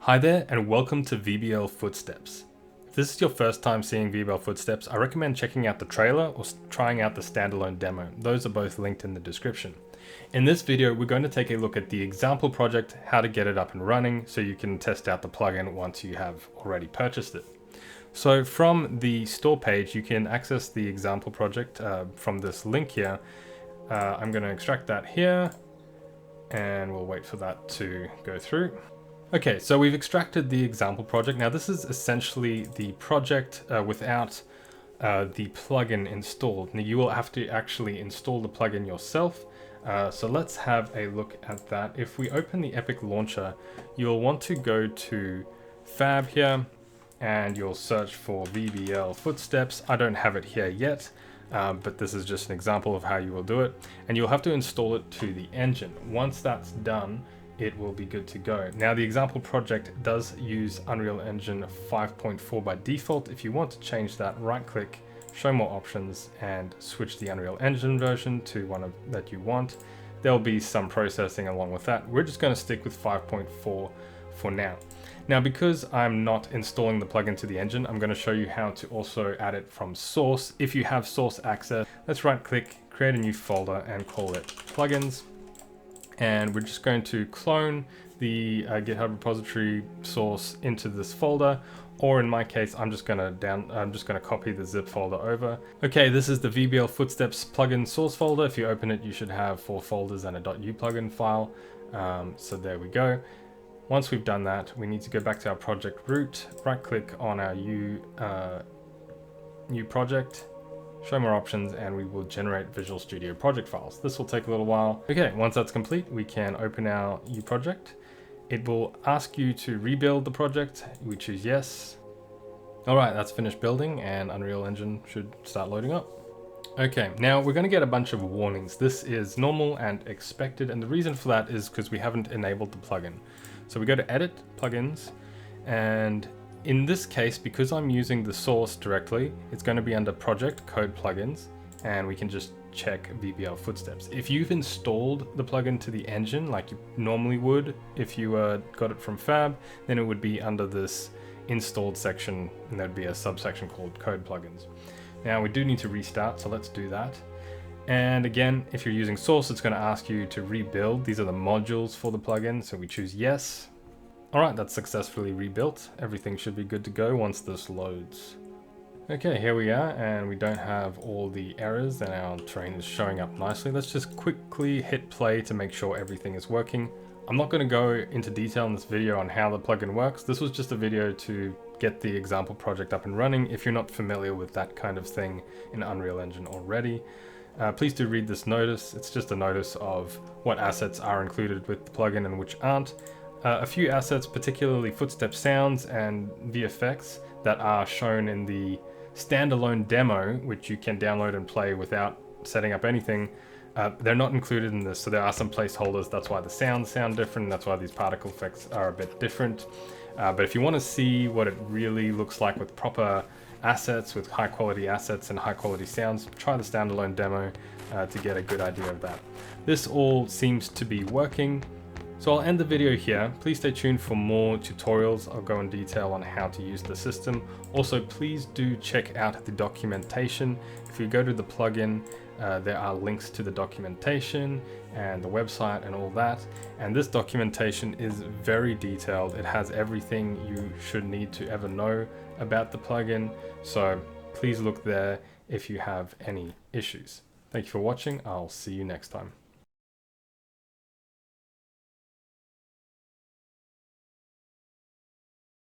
Hi there and welcome to VBL FooSteps. If this is your first time seeing VBL FooSteps, I recommend checking out the trailer or trying out the standalone demo. Those are both linked in the description. In this video, we're going to take a look at the example project, how to get it up and running so you can test out the plugin once you have already purchased it. So from the store page, you can access the example project from this link here. I'm going to extract that here and we'll wait for that to go through. Okay, so we've extracted the example project. Now this is essentially the project without the plugin installed. Now you will have to actually install the plugin yourself. So let's have a look at that. If we open the Epic launcher, you'll want to go to Fab here and you'll search for VBL FooSteps. I don't have it here yet, but this is just an example of how you will do it. And you'll have to install it to the engine. Once that's done, it will be good to go. Now the example project does use Unreal Engine 5.4 by default. If you want to change that, right click, show more options and switch the Unreal Engine version to one that you want. There'll be some processing along with that. We're just going to stick with 5.4 for now. Now because I'm not installing the plugin to the engine, I'm going to show you how to also add it from source. If you have source access, let's right click, create a new folder and call it plugins. And we're just going to clone the GitHub repository source into this folder, or in my case, I'm just going to copy the zip folder over. Okay, this is the VBL FooSteps plugin source folder. If you open it, you should have 4 folders and a .u plugin file. So there we go. Once we've done that, we need to go back to our project root, right click on our new project, show more options, and we will generate Visual Studio project files. This will take a little while. Okay, once that's complete, we can open our new project. It will ask you to rebuild the project. We choose yes. All right, that's finished building and Unreal Engine should start loading up. Okay, now we're going to get a bunch of warnings. This is normal and expected, and the reason for that is because we haven't enabled the plugin. So we go to Edit, Plugins, and in this case, because I'm using the source directly, it's going to be under Project Code Plugins, and we can just check VBL FooSteps. If you've installed the plugin to the engine like you normally would if you got it from Fab, then it would be under this installed section, and there'd be a subsection called Code Plugins. Now we do need to restart, so let's do that. And again, if you're using source, it's going to ask you to rebuild. These are the modules for the plugin, so we choose yes. All right, that's successfully rebuilt. Everything should be good to go once this loads. Okay, here we are, and we don't have all the errors and our terrain is showing up nicely. Let's just quickly hit play to make sure everything is working. I'm not going to go into detail in this video on how the plugin works. This was just a video to get the example project up and running. If you're not familiar with that kind of thing in Unreal Engine already, please do read this notice. It's just a notice of what assets are included with the plugin and which aren't. A few assets, particularly footstep sounds and VFX, that are shown in the standalone demo, which you can download and play without setting up anything. They're not included in this, so there are some placeholders. That's why the sounds sound different. That's why these particle effects are a bit different. But if you want to see what it really looks like with proper assets, with high quality assets and high quality sounds, try the standalone demo to get a good idea of that. This all seems to be working. So I'll end the video here. Please stay tuned for more tutorials. I'll go in detail on how to use the system. Also, please do check out the documentation. If you go to the plugin, there are links to the documentation and the website and all that. And this documentation is very detailed. It has everything you should need to ever know about the plugin. So please look there if you have any issues. Thank you for watching. I'll see you next time.